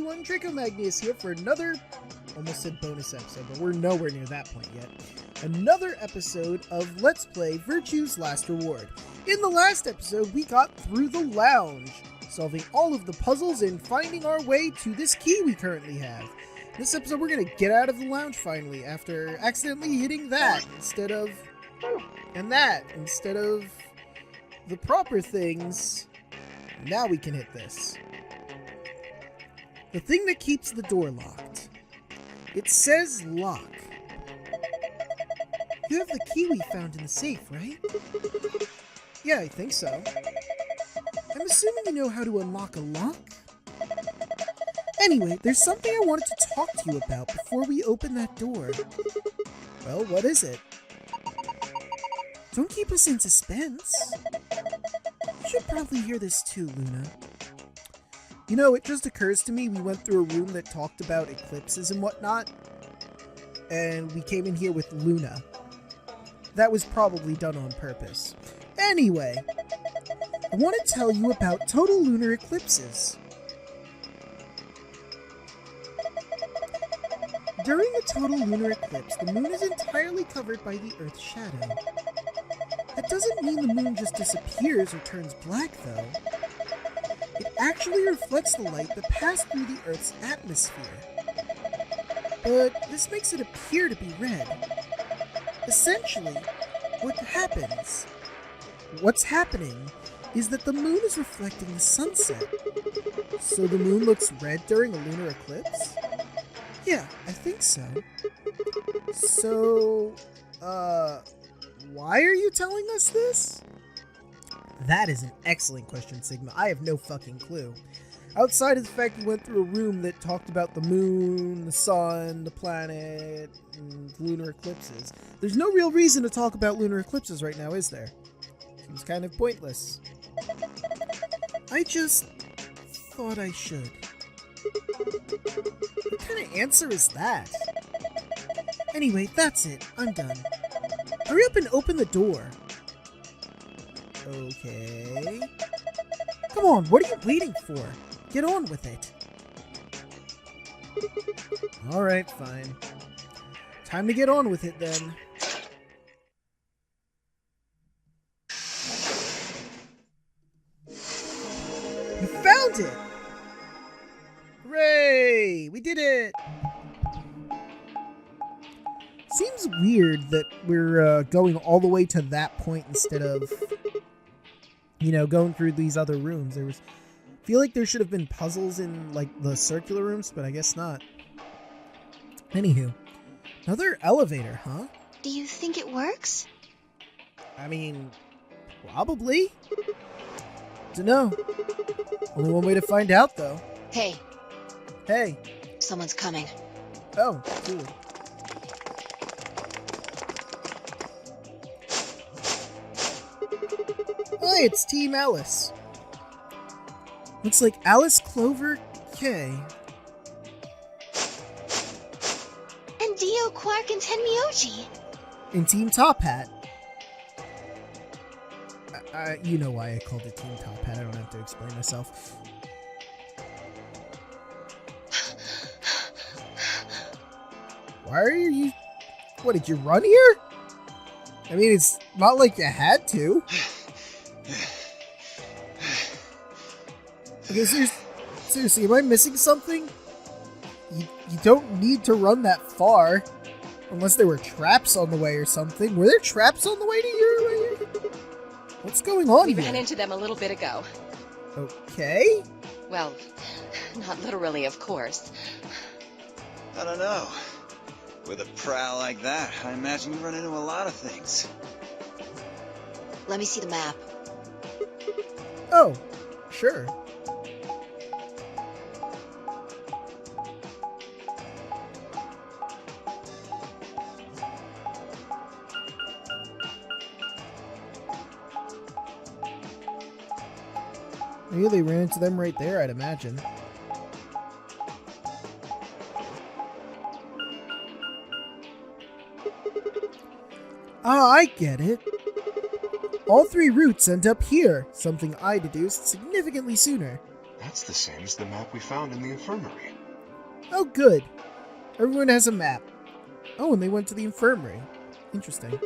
everyone, Draco Magnius here for another, almost said bonus episode, but we're nowhere near that point yet. Another episode of Let's Play Virtue's Last Reward. In the last episode, we got through the lounge, solving all of the puzzles and finding our way to this key we currently have. This episode, we're gonna get out of the lounge finally, after accidentally hitting that instead of the proper things. Now we can hit this. The thing that keeps the door locked. It says lock. You have the key we found in the safe, right? Yeah, I think so. I'm assuming you know how to unlock a lock? Anyway, there's something I wanted to talk to you about before we open that door. Well, what is it? Don't keep us in suspense. You should probably hear this too, Luna. You know, it just occurs to me we went through a room that talked about eclipses and whatnot, and we came in here with Luna. That was probably done on purpose. Anyway, I want to tell you about total lunar eclipses. During a total lunar eclipse, the moon is entirely covered by the Earth's shadow. That doesn't mean the moon just disappears or turns black, though. It actually reflects the light that passed through the Earth's atmosphere. But this makes it appear to be red. Essentially, what's happening is that the moon is reflecting the sunset. So the moon looks red during a lunar eclipse? Yeah, I think so. So, why are you telling us this? That is an excellent question, Sigma. I have no fucking clue. Outside of the fact we went through a room that talked about the moon, the sun, the planet, and lunar eclipses, there's no real reason to talk about lunar eclipses right now, is there? Seems kind of pointless. I just thought I should. What kind of answer is that? Anyway, that's it. I'm done. Hurry up and open the door. Okay. Come on, what are you waiting for? Get on with it. Alright, fine. Time to get on with it then. You found it! Hooray! We did it! Seems weird that we're going all the way to that point instead of, you know, going through these other rooms. I feel like there should have been puzzles in, like, the circular rooms, but I guess not. Anywho, another elevator, huh? Do you think it works? I mean, probably. Dunno. Only one way to find out, though. Hey. Hey. Someone's coming. Oh, cool. Hi, it's Team Alice. Looks like Alice, Clover, Kay. And Dio, Quark, and Tenmyoji. And Team Top Hat. You know why I called it Team Top Hat. I don't have to explain myself. Why are you... What, did you run here? I mean, it's not like you had to. Okay, seriously, am I missing something? You don't need to run that far. Unless there were traps on the way or something. Were there traps on the way to your... What's going on here? We ran into them a little bit ago. Okay. Well, not literally, of course. I don't know. With a prowl like that, I imagine you run into a lot of things. Let me see the map. Oh, sure. Maybe they ran into them right there, I'd imagine. Ah, I get it. All three routes end up here, something I deduced significantly sooner. That's the same as the map we found in the infirmary. Oh, good. Everyone has a map. Oh, and they went to the infirmary. Interesting.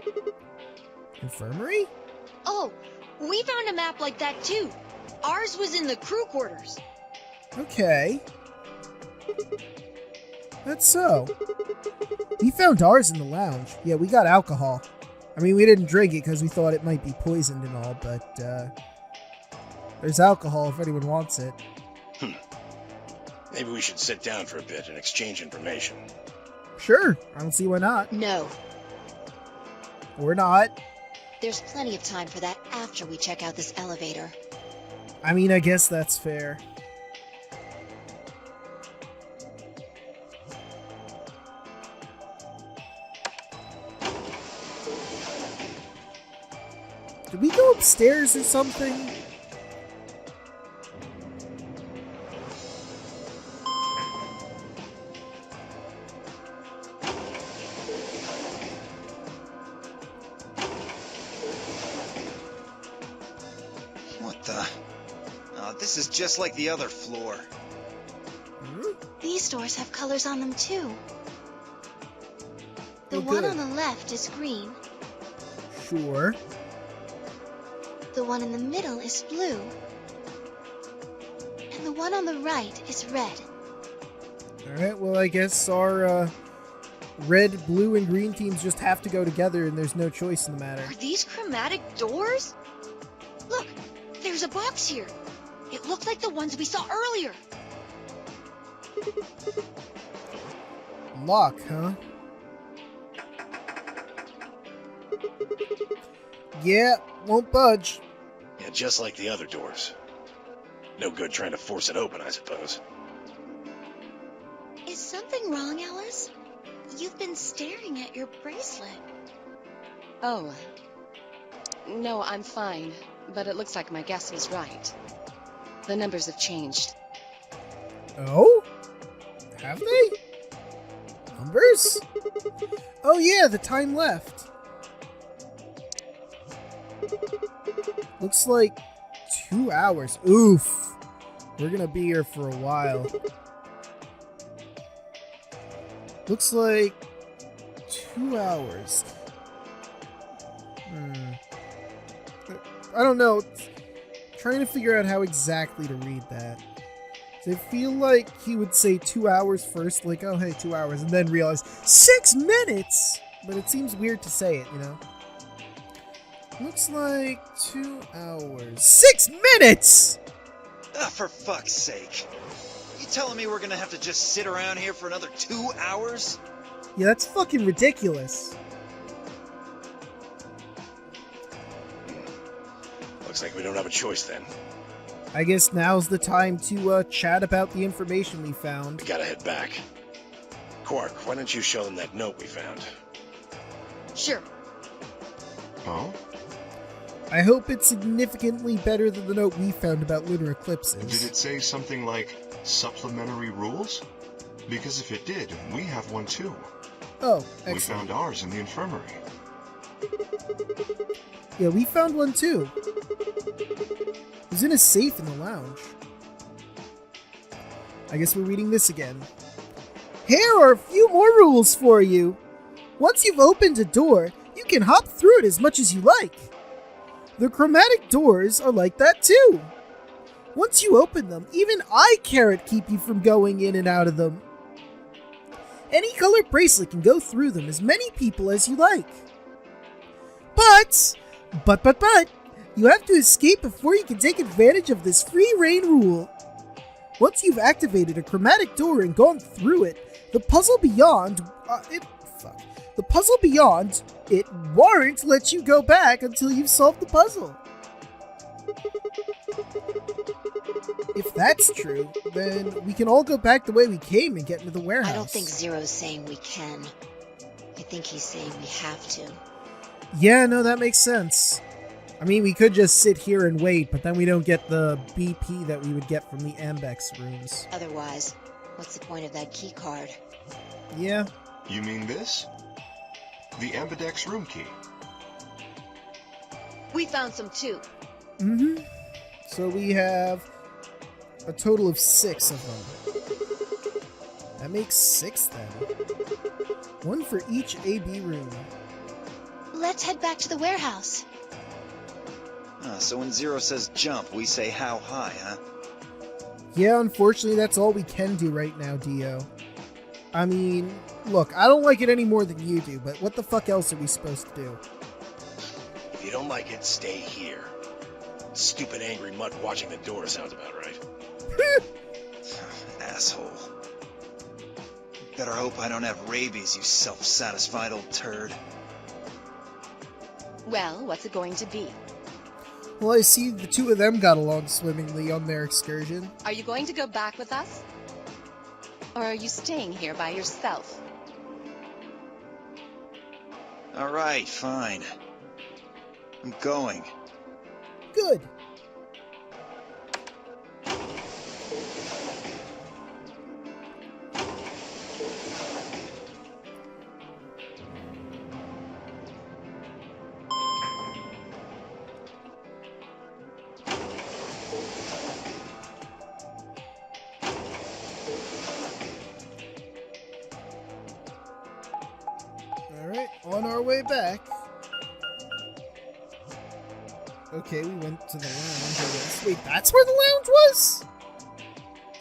Infirmary? Oh, we found a map like that too. Ours was in the crew quarters. Okay. That's so. We found ours in the lounge. Yeah, we got alcohol. I mean, we didn't drink it because we thought it might be poisoned and all, but, there's alcohol if anyone wants it. Maybe we should sit down for a bit and exchange information. Sure. I don't see why not. No, Or not. there's plenty of time for that after we check out this elevator. I mean, I guess that's fair. Did we go upstairs or something? What the? Oh, this is just like the other floor. Hmm? These doors have colors on them too. The Oh, one good. on the left is green. Sure. The one in the middle is blue. And the one on the right is red. Alright, well, I guess our, red, blue, and green teams just have to go together and there's no choice in the matter. Are these chromatic doors? Look, there's a box here. It looked like the ones we saw earlier. Lock, huh? Yeah, won't budge. Yeah, just like the other doors. No good trying to force it open, I suppose. Is something wrong, Alice? You've been staring at your bracelet. Oh. No, I'm fine. But it looks like my guess was right. The numbers have changed. Oh? Have they? Numbers? Oh yeah, the time left. Looks like 2 hours. Oof. We're gonna be here for a while. Looks like 2 hours. I don't know. Trying to figure out how exactly to read that. So I feel like he would say 2 hours first, like, oh hey, 2 hours, and then realize 6 minutes! But it seems weird to say it, you know? Looks like 2 hours. 6 minutes! Ah, for fuck's sake. You telling me we're gonna have to just sit around here for another 2 hours? Yeah, that's fucking ridiculous. Looks like we don't have a choice then. I guess now's the time to chat about the information we found. We gotta head back. Quark, why don't you show them that note we found? Sure. Oh? I hope it's significantly better than the note we found about lunar eclipses. Did it say something like supplementary rules? Because if it did, we have one too. Oh, We excellent. found ours in the infirmary. Yeah, we found one too. It was in a safe in the lounge. I guess we're reading this again. Here are a few more rules for you. Once you've opened a door, you can hop through it as much as you like. The chromatic doors are like that too. Once you open them, even I can't keep you from going in and out of them. Any colored bracelet can go through them as many people as you like. But, you have to escape before you can take advantage of this free reign rule. Once you've activated a chromatic door and gone through it, the puzzle beyond it won't let you go back until you've solved the puzzle. If that's true, then we can all go back the way we came and get into the warehouse. I don't think Zero's saying we can. I think he's saying we have to. Yeah, no, that makes sense. I mean, we could just sit here and wait, but then we don't get the BP that we would get from the Ambidex rooms. Otherwise, what's the point of that key card? Yeah. You mean this? The Ambidex room key. We found some too. Mm-hmm. So we have a total of 6 of them. That makes 6 then. 1 for each AB room. Let's head back to the warehouse. So when Zero says jump, we say how high, huh? Yeah, unfortunately, that's all we can do right now, Dio. I mean, look, I don't like it any more than you do, but what the fuck else are we supposed to do? If you don't like it, stay here. Stupid angry mutt watching the door sounds about right. Asshole. Better hope I don't have rabies, you self-satisfied old turd. Well, what's it going to be? Well, I see the two of them got along swimmingly on their excursion. Are you going to go back with us? Or are you staying here by yourself? Alright, fine. I'm going. Good. Alright, on our way back. Okay, we went to the lounge, I guess. Wait, that's where the lounge was?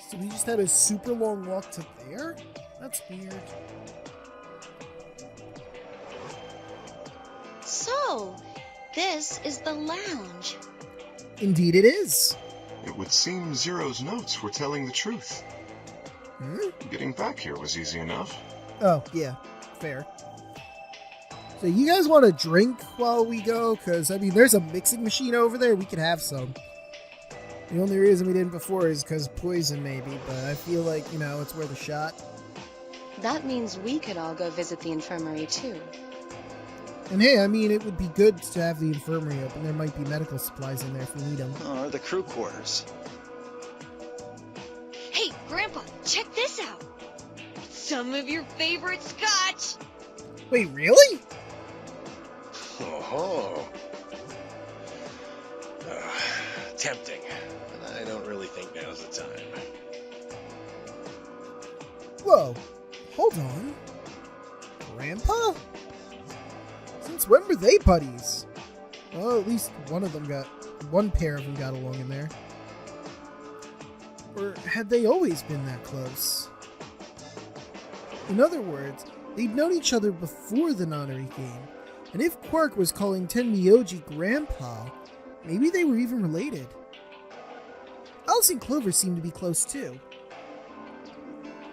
So we just had a super long walk to there? That's weird. So, this is the lounge. Indeed it is. It would seem Zero's notes were telling the truth. Hmm? Getting back here was easy enough. Oh, yeah. Fair. So you guys want to drink while we go? Because, I mean, there's a mixing machine over there. We could have some. The only reason we didn't before is because poison, maybe. But I feel like, you know, it's worth a shot. That means we could all go visit the infirmary too. And hey, I mean, it would be good to have the infirmary open. There might be medical supplies in there if we need them. Or the crew quarters. Hey, Grandpa, check this out. Some of your favorite scotch. Wait, really? Oh, tempting. But I don't really think now's the time. Whoa. Hold on. Grandpa? Since when were they buddies? Well, at least one pair of them got along in there. Or had they always been that close? In other words, they'd known each other before the nonary game. And if Quark was calling Tenmyoji Grandpa, maybe they were even related. Alice and Clover seem to be close too.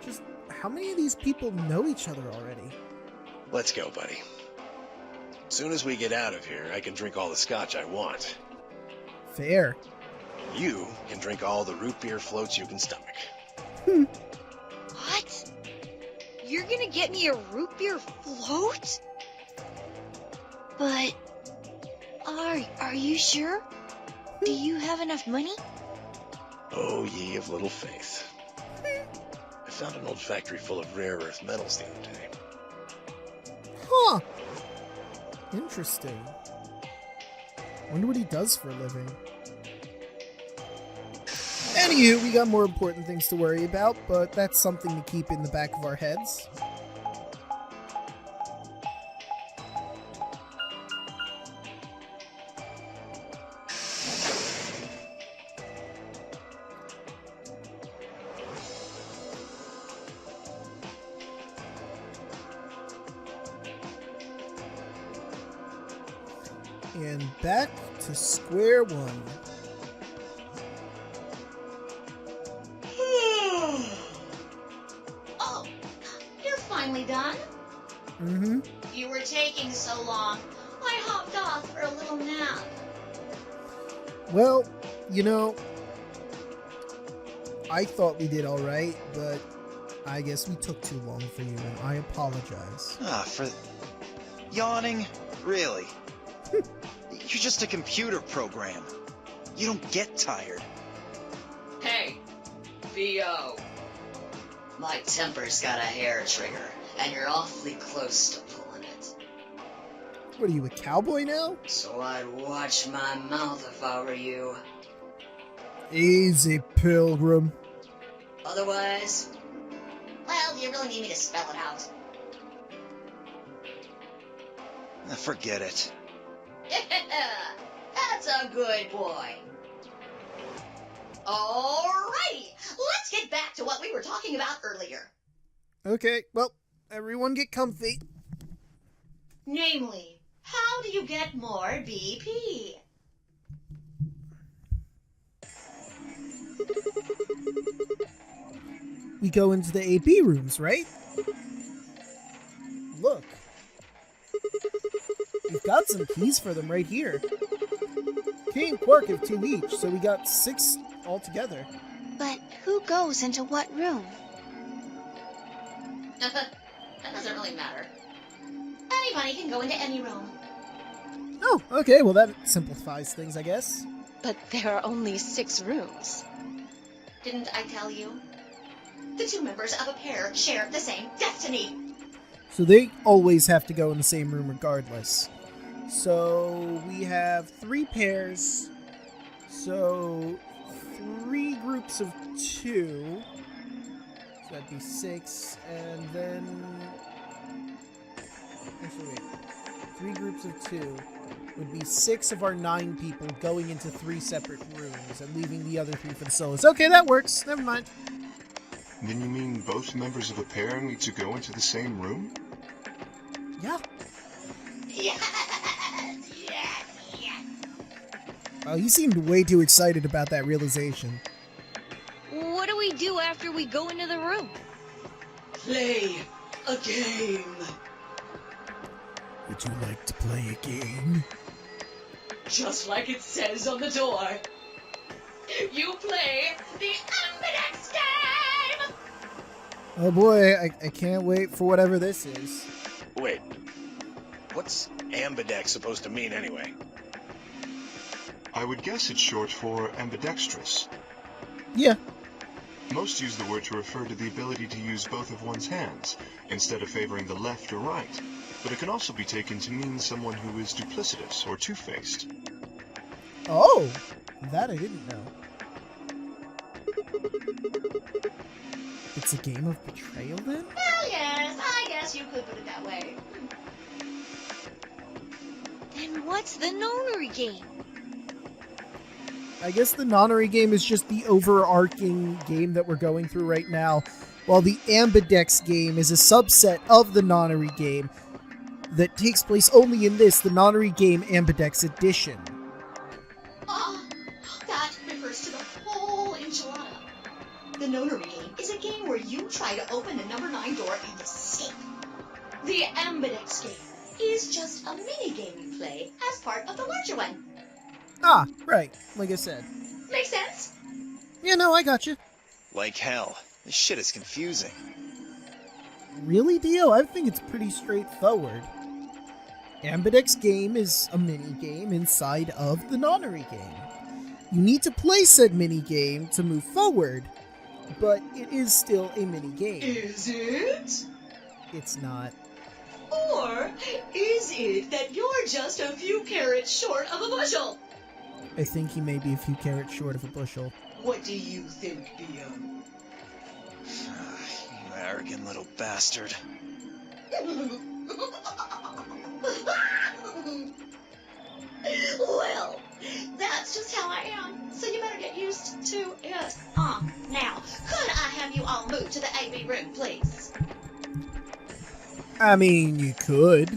Just how many of these people know each other already? Let's go, buddy. Soon as we get out of here, I can drink all the scotch I want. Fair. You can drink all the root beer floats you can stomach. What? You're gonna get me a root beer float? But are you sure? Do you have enough money? Oh, ye of little faith. I found an old factory full of rare earth metals the other day. Huh. Interesting. Wonder what he does for a living. Anywho, we got more important things to worry about, but that's something to keep in the back of our heads. And back to square one. Oh, you're finally done? Mm-hmm. You were taking so long. I hopped off for a little nap. Well, you know, I thought we did alright, but I guess we took too long for you, and I apologize. For yawning? Really? You're just a computer program. You don't get tired. Hey, VO. My temper's got a hair trigger, and you're awfully close to pulling it. What are you, a cowboy now? So I'd watch my mouth if I were you. Easy, Pilgrim. Otherwise, well, do you really need me to spell it out? Forget it. That's a good boy. Alrighty, let's get back to what we were talking about earlier. Okay, well, everyone get comfy. Namely, how do you get more BP? We go into the AB rooms, right? Look. We've got some keys for them right here. Kay and Quark have 2 each, so we got 6 altogether. But who goes into what room? That doesn't really matter. Anybody can go into any room. Oh, okay, well that simplifies things, I guess. But there are only 6 rooms. Didn't I tell you? The 2 members of a pair share the same destiny. So they always have to go in the same room regardless. So we have 3 pairs. So 3 groups of 2. So that'd be 6. And then... Actually, wait. 3 groups of 2 would be 6 of our 9 people going into 3 separate rooms and leaving the other 3 for the solos. Okay, that works. Never mind. Then you mean both members of a pair need to go into the same room? Yeah. Yes. Oh, you seemed way too excited about that realization. What do we do after we go into the room? Play a game. Would you like to play a game? Just like it says on the door. You play the Ambidex Game! Oh boy, I can't wait for whatever this is. Wait, what's ambidex supposed to mean anyway? I would guess it's short for ambidextrous. Yeah. Most use the word to refer to the ability to use both of one's hands, instead of favoring the left or right. But it can also be taken to mean someone who is duplicitous or two-faced. Oh, that I didn't know. It's a game of betrayal then? Well, yes, I guess you could put it that way. Then what's the nonary game? I guess the nonary game is just the overarching game that we're going through right now, while the Ambidex game is a subset of the nonary game that takes place only in this, the nonary game Ambidex edition. That refers to the whole enchilada. The nonary game is a game where you try to open the number 9 door and escape. The Ambidex game is just a mini-game you play as part of the larger one. Ah, right, like I said. Make sense? Yeah, no, I got you. Like hell. This shit is confusing. Really, Dio? I think it's pretty straightforward. Ambidex game is a mini-game inside of the nonary game. You need to play said mini-game to move forward, but it is still a mini-game. Is it? It's not. Or is it that you're just a few carrots short of a bushel? I think he may be a few carrots short of a bushel. What do you think, Bio? You arrogant little bastard. Well, that's just how I am, so you better get used to it. Now, could I have you all move to the AB room, please? I mean, you could.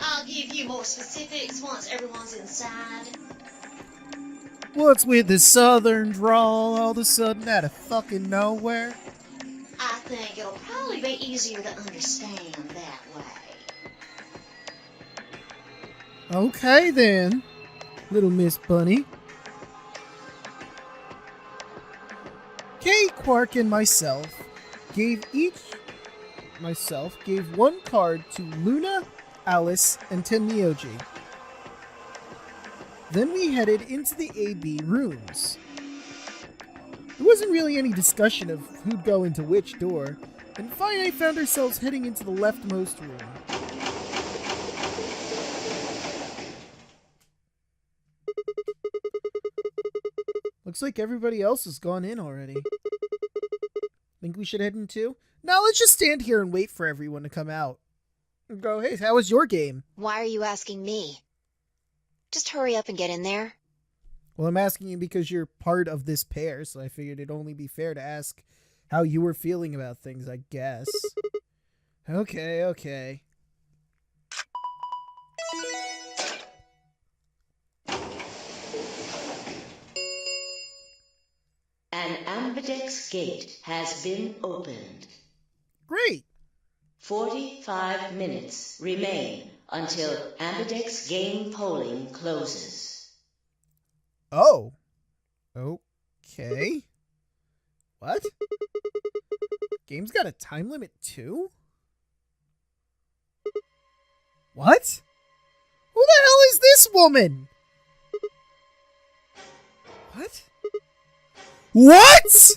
I'll give you more specifics once everyone's inside. What's with the southern drawl all of a sudden out of fucking nowhere? I think it'll probably be easier to understand that way. Okay then, little Miss Bunny. Kay, Quark, and myself gave 1 card to Luna, Alice, and Tenmyoji. Then we headed into the AB rooms. There wasn't really any discussion of who'd go into which door, and finally found ourselves heading into the leftmost room. Looks Looks like everybody else has gone in already. Think we should head in too? No, let's just stand here and wait for everyone to come out. And go, hey, how was your game? Why are you asking me? Just hurry up and get in there. Well, I'm asking you because you're part of this pair, so I figured it'd only be fair to ask how you were feeling about things, I guess. Okay. An Ambidex gate has been opened. Great. 45 minutes remain until Ambidex Game polling closes. Oh. Okay. What? Game's got a time limit too? What? Who the hell is this woman? What? What?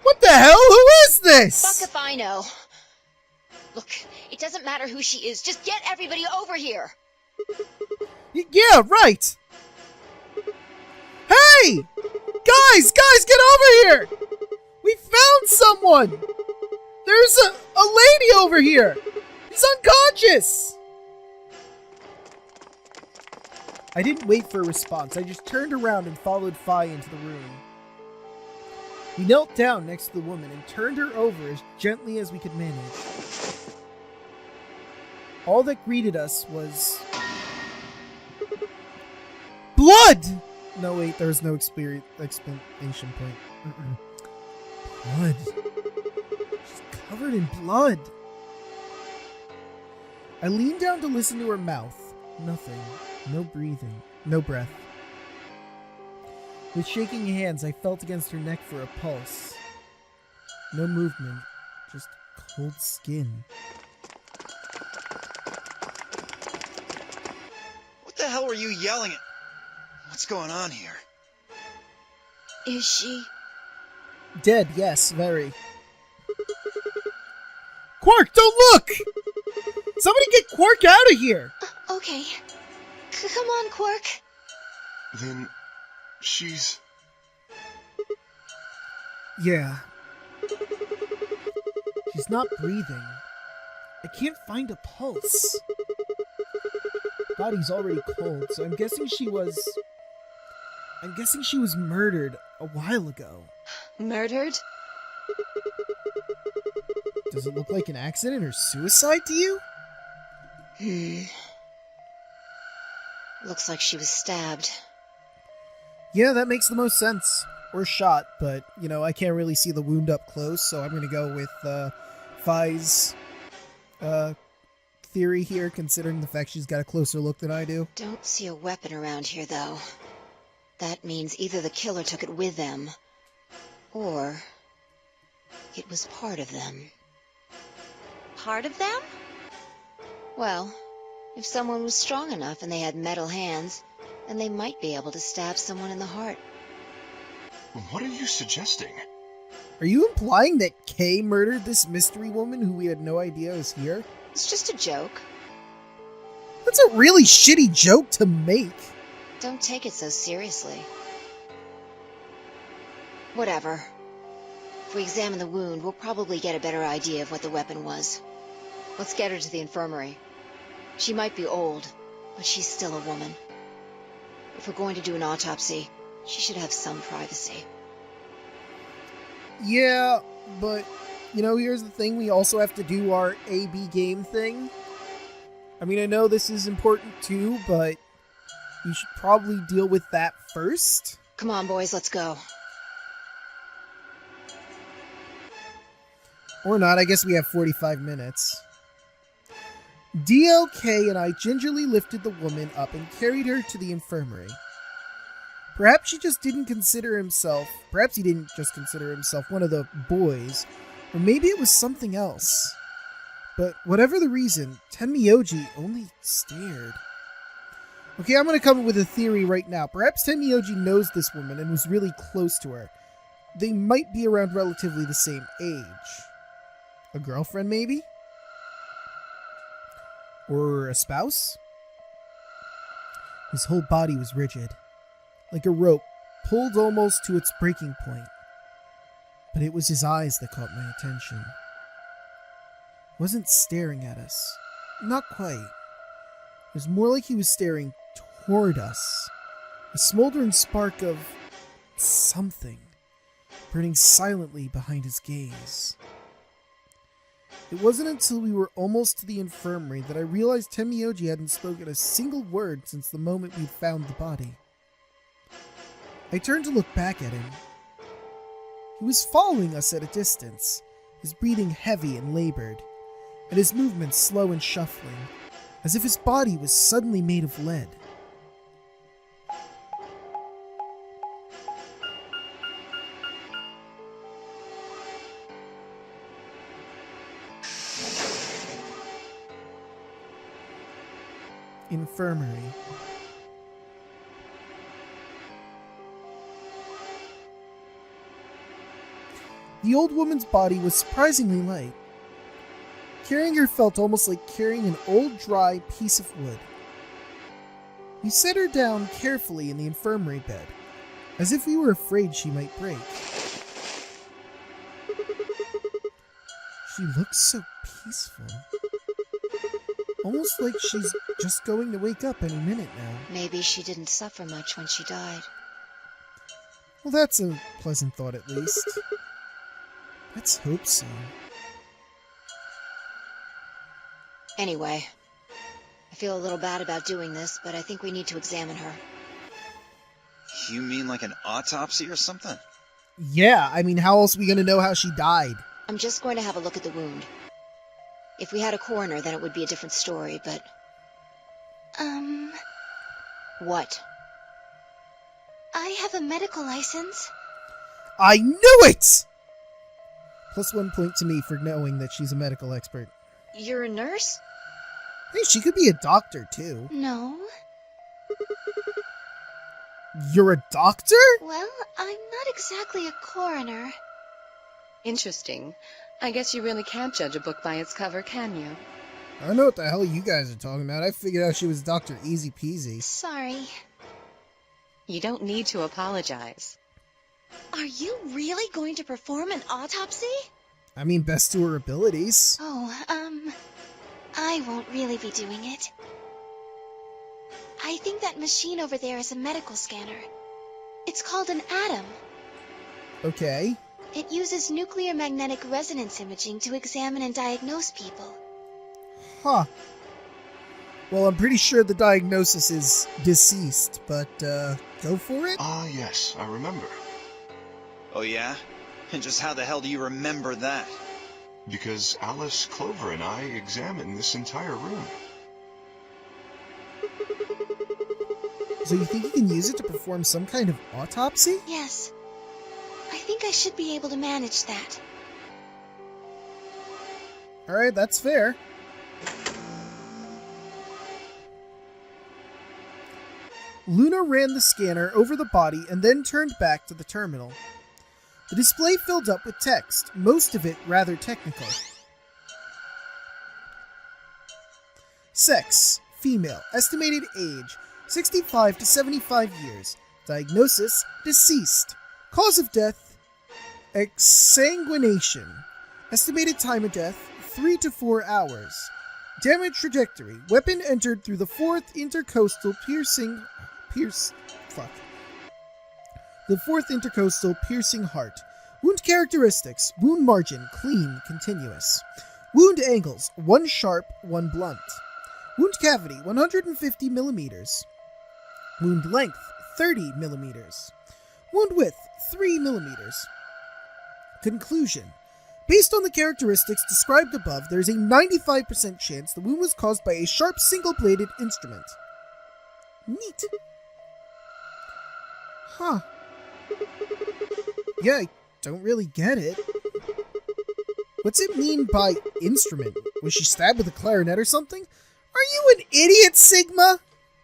What the hell? Who is this? Fuck if I know. Look, it doesn't matter who she is. Just get everybody over here. Yeah, right. Hey! Guys, get over here! We found someone! There's a lady over here! She's unconscious! I didn't wait for a response. I just turned around and followed Fi into the room. We knelt down next to the woman and turned her over as gently as we could manage. All that greeted us was... blood! No, wait, there was no explanation point. Blood. She's covered in blood. I leaned down to listen to her mouth. Nothing. No breathing. No breath. With shaking hands, I felt against her neck for a pulse. No movement. Just cold skin. What the hell were you yelling at? What's going on here? Is she? Dead, yes, very. Quark, don't look! Somebody get Quark out of here! Okay. Come on, Quark. Then she's... Yeah. She's not breathing. I can't find a pulse. Body's already cold, so I'm guessing she was murdered a while ago. Murdered? Does it look like an accident or suicide to you? Looks like she was stabbed. Yeah, that makes the most sense. Or shot, but, you know, I can't really see the wound up close, so I'm gonna go with, Fi's, theory here, considering the fact she's got a closer look than I do. Don't see a weapon around here, though. That means either the killer took it with them, or it was part of them. Part of them? Well, if someone was strong enough and they had metal hands, then they might be able to stab someone in the heart. What are you suggesting? Are you implying that Kay murdered this mystery woman who we had no idea was here? It's just a joke. That's a really shitty joke to make. Don't take it so seriously. Whatever. If we examine the wound, we'll probably get a better idea of what the weapon was. Let's get her to the infirmary. She might be old, but she's still a woman. If we're going to do an autopsy, she should have some privacy. Yeah, but, you know, here's the thing. We also have to do our AB game thing. I mean, I know this is important too, but we should probably deal with that first. Come on, boys, let's go. Or not, I guess we have 45 minutes. DLK and I gingerly lifted the woman up and carried her to the infirmary. Perhaps he just didn't consider himself one of the boys, or maybe it was something else. But whatever the reason, Tenmyoji only stared. Okay, I'm gonna come up with a theory right now. Perhaps Tenmyoji knows this woman and was really close to her. They might be around relatively the same age. A girlfriend, maybe? Or a spouse? His whole body was rigid, like a rope pulled almost to its breaking point. But it was his eyes that caught my attention. He wasn't staring at us. Not quite. It was more like he was staring toward us. A smoldering spark of something burning silently behind his gaze. It wasn't until we were almost to the infirmary that I realized Tenmyoji hadn't spoken a single word since the moment we'd found the body. I turned to look back at him. He was following us at a distance, his breathing heavy and labored, and his movements slow and shuffling, as if his body was suddenly made of lead. Infirmary. The old woman's body was surprisingly light. Carrying her felt almost like carrying an old, dry piece of wood. We set her down carefully in the infirmary bed, as if we were afraid she might break. She looks so peaceful. Almost like she's just going to wake up any minute now. Maybe she didn't suffer much when she died. Well, that's a pleasant thought at least. Let's hope so. Anyway, I feel a little bad about doing this, but I think we need to examine her. You mean like an autopsy or something? Yeah, I mean, how else are we going to know how she died? I'm just going to have a look at the wound. If we had a coroner, then it would be a different story, but... What? I have a medical license. I knew it! Plus 1 point to me for knowing that she's a medical expert. You're a nurse? Hey, she could be a doctor, too. No. You're a doctor? Well, I'm not exactly a coroner. Interesting. I guess you really can't judge a book by its cover, can you? I don't know what the hell you guys are talking about. I figured out she was Dr. Easy Peasy. Sorry. You don't need to apologize. Are you really going to perform an autopsy? I mean, best to her abilities. Oh, I won't really be doing it. I think that machine over there is a medical scanner. It's called an atom. Okay. It uses nuclear magnetic resonance imaging to examine and diagnose people. Huh. Well, I'm pretty sure the diagnosis is deceased, but, go for it? Ah, yes, I remember. Oh yeah? And just how the hell do you remember that? Because Alice, Clover, and I examined this entire room. So you think you can use it to perform some kind of autopsy? Yes. I think I should be able to manage that. Alright, that's fair. Luna ran the scanner over the body and then turned back to the terminal. The display filled up with text, most of it rather technical. Sex, female, estimated age, 65 to 75 years. Diagnosis, deceased. Cause of death, exsanguination. Estimated time of death, 3 to 4 hours. Damage trajectory, weapon entered through the fourth intercostal The fourth intercostal piercing heart. Wound characteristics, wound margin, clean, continuous. Wound angles, 1 sharp, 1 blunt. Wound cavity, 150 millimeters. Wound length, 30 millimeters. Wound width, 3 millimeters. Conclusion. Based on the characteristics described above, there is a 95% chance the wound was caused by a sharp single-bladed instrument. Neat. Huh. Yeah, I don't really get it. What's it mean by instrument? Was she stabbed with a clarinet or something? Are you an idiot, Sigma?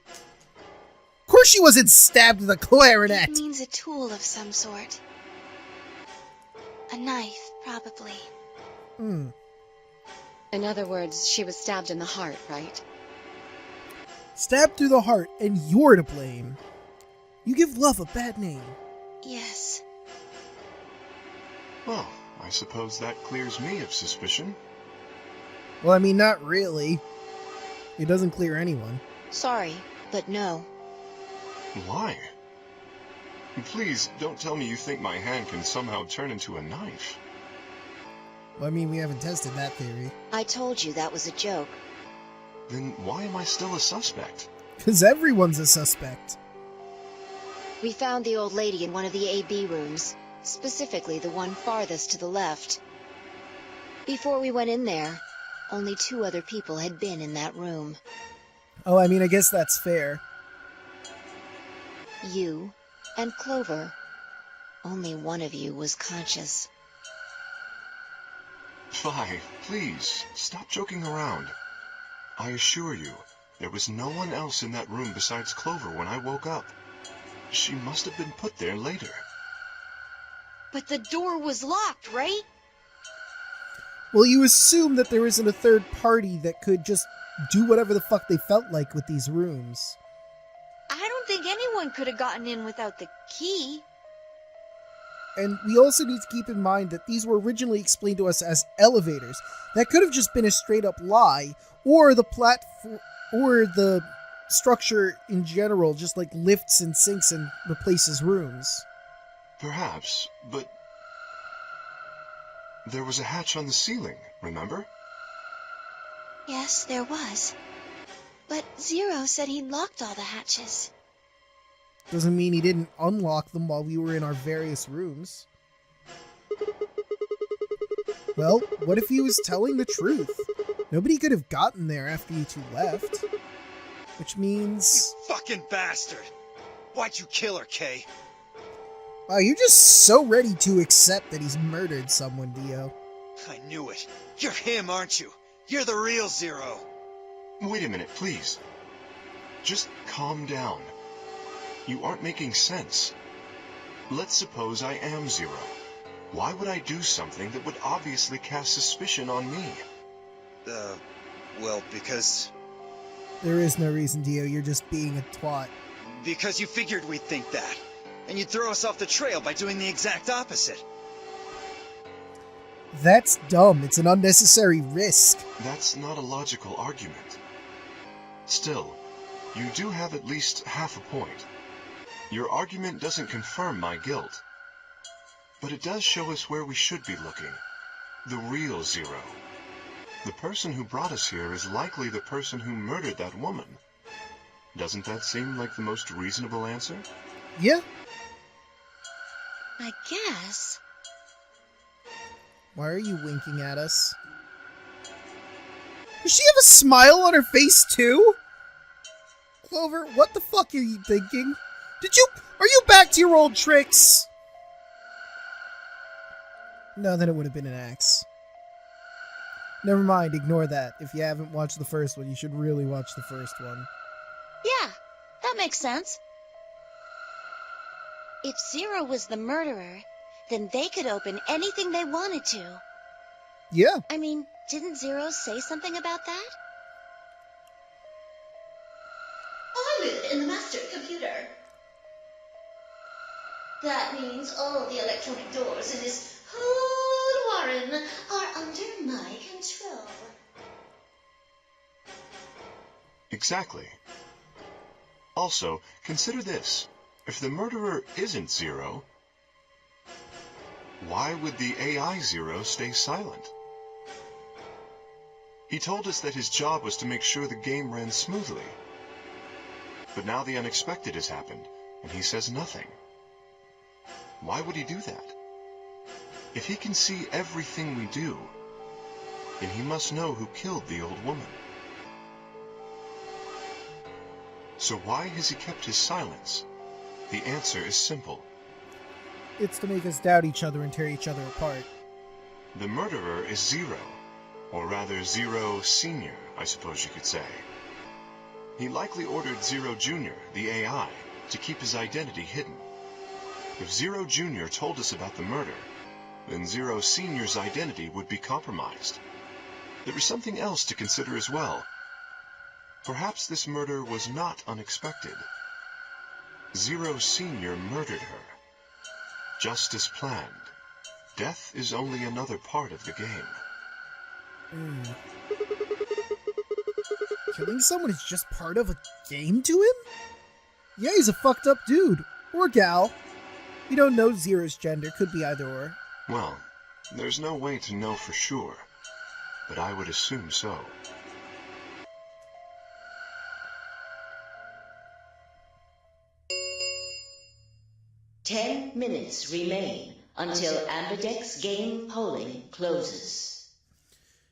Of course she wasn't stabbed with a clarinet! It means a tool of some sort. A knife, probably. In other words, she was stabbed in the heart, right? Stabbed through the heart, and you're to blame. You give love a bad name. Yes. Well, I suppose that clears me of suspicion. Well, I mean, not really. It doesn't clear anyone. Sorry, but no. Why? Please, don't tell me you think my hand can somehow turn into a knife. Well, I mean, we haven't tested that theory. I told you that was a joke. Then why am I still a suspect? Because everyone's a suspect. We found the old lady in one of the AB rooms, specifically the one farthest to the left. Before we went in there, only 2 other people had been in that room. Oh, I mean, I guess that's fair. You and Clover. Only one of you was conscious. Vi, please, stop joking around. I assure you, there was no one else in that room besides Clover when I woke up. She must have been put there later. But the door was locked, right? Well, you assume that there isn't a third party that could just do whatever the fuck they felt like with these rooms. I don't think anyone could have gotten in without the key. And we also need to keep in mind that these were originally explained to us as elevators. That could have just been a straight up lie, or the platform, or the structure in general just like lifts and sinks and replaces rooms. Perhaps, but there was a hatch on the ceiling, remember? Yes, there was. But Zero said he locked all the hatches. Doesn't mean he didn't unlock them while we were in our various rooms. Well, what if he was telling the truth? Nobody could have gotten there after you 2 left. Which means... You fucking bastard! Why'd you kill her, Kay? Wow, you're just so ready to accept that he's murdered someone, Dio. I knew it. You're him, aren't you? You're the real Zero. Wait a minute, please. Just calm down. You aren't making sense. Let's suppose I am Zero. Why would I do something that would obviously cast suspicion on me? Well, because... There is no reason, Dio. You're just being a twat. Because you figured we'd think that. And you'd throw us off the trail by doing the exact opposite. That's dumb. It's an unnecessary risk. That's not a logical argument. Still, you do have at least half a point. Your argument doesn't confirm my guilt. But it does show us where we should be looking. The real Zero. The person who brought us here is likely the person who murdered that woman. Doesn't that seem like the most reasonable answer? Yeah. I guess. Why are you winking at us? Does she have a smile on her face too? Clover, what the fuck are you thinking? Are you back to your old tricks? No, then it would have been an axe. Never mind, ignore that. If you haven't watched the first one, you should really watch the first one. Yeah, that makes sense. If Zero was the murderer, then they could open anything they wanted to. Yeah. I mean, didn't Zero say something about that? I live in the master computer. That means all the electronic doors in this whole warren are under my control. Exactly. Also, consider this. If the murderer isn't Zero, why would the AI Zero stay silent? He told us that his job was to make sure the game ran smoothly. But now the unexpected has happened, and he says nothing. Why would he do that? If he can see everything we do, then he must know who killed the old woman. So why has he kept his silence? The answer is simple. It's to make us doubt each other and tear each other apart. The murderer is Zero, or rather Zero Senior, I suppose you could say. He likely ordered Zero Junior, the AI, to keep his identity hidden. If Zero Junior told us about the murder, then Zero Senior's identity would be compromised. There is something else to consider as well. Perhaps this murder was not unexpected. Zero Senior murdered her. just as planned. Death is only another part of the game. Killing someone is just part of a game to him? Yeah, he's a fucked up dude. Or gal. We don't know Zero's gender, could be either or. Well, there's no way to know for sure, but I would assume so. Ten minutes remain until Ambidex Game polling closes.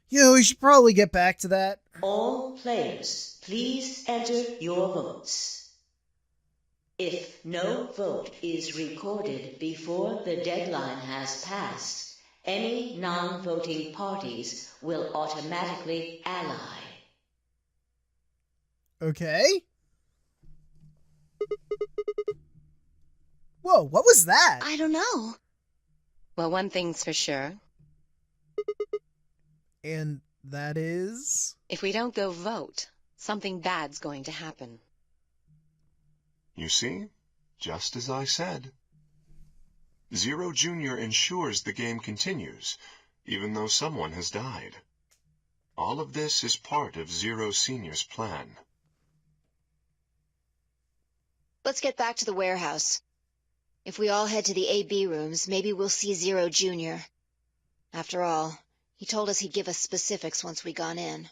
Yo, we should probably get back to that. All players, please enter your votes. If no vote is recorded before the deadline has passed, any non-voting parties will automatically ally. Okay. Whoa, what was that? I don't know. Well, one thing's for sure. And that is? If we don't go vote, something bad's going to happen. You see? Just as I said. Zero Jr. ensures the game continues, even though someone has died. All of this is part of Zero Sr.'s plan. Let's get back to the warehouse. If we all head to the AB rooms, maybe we'll see Zero Jr. After all, he told us he'd give us specifics once we gone in.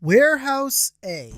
Warehouse A.